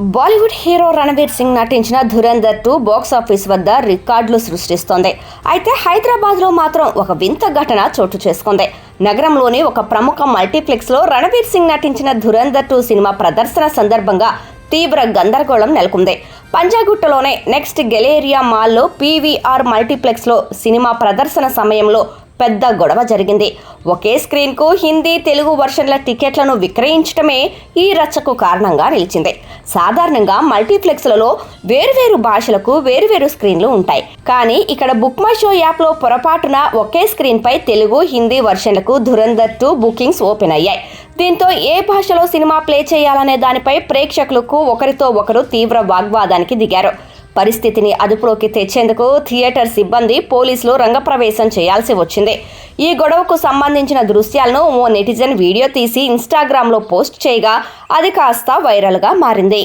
Bollywood hero Ranbir Singh నటించిన Dhurandhar 2 box office వద్ద రికార్డులు సృష్టిస్తోంది. అయితే హైదరాబాద్లో మాత్రం ఒక వింత ఘటన చోటు చేసుకుంది. నగరంలోని ఒక ప్రముఖ మల్టీప్లెక్స్లో రణబీర్ సింగ్ నటించిన ధురంధర్ 2 సినిమా ప్రదర్శన సందర్భంగా తీవ్ర గందరగోళం నెలకొంది. పంజాగుట్టలోని నెక్స్ట్ గెలేరియా మాల్లో పీవీఆర్ మల్టీప్లెక్స్లో సినిమా ప్రదర్శన సమయంలో పెద్ద గొడవ జరిగింది. ఒకే స్క్రీన్కు హిందీ, తెలుగు వర్షన్ల టికెట్లను విక్రయించడమే ఈ రచ్చకు కారణంగా నిలిచింది. సాధారణంగా మల్టీప్లెక్స్లలో వేర్వేరు భాషలకు వేర్వేరు స్క్రీన్లు ఉంటాయి. కానీ ఇక్కడ బుక్ మై షో యాప్లో పొరపాటున ఒకే స్క్రీన్పై తెలుగు, హిందీ వర్షన్లకు ధురంధర్ 2 బుకింగ్స్ ఓపెన్ అయ్యాయి. దీంతో ఏ భాషలో సినిమా ప్లే చేయాలనే దానిపై ప్రేక్షకులకు ఒకరితో ఒకరు తీవ్ర వాగ్వాదానికి దిగారు. పరిస్థితిని అదుపులోకి తెచ్చేందుకు థియేటర్ సిబ్బంది, పోలీసులు రంగప్రవేశం చేయాల్సి వచ్చింది. ఈ గొడవకు సంబంధించిన దృశ్యాలను ఓ నెటిజన్ వీడియో తీసి ఇన్స్టాగ్రామ్లో పోస్ట్ చేయగా అది కాస్త వైరల్గా మారింది.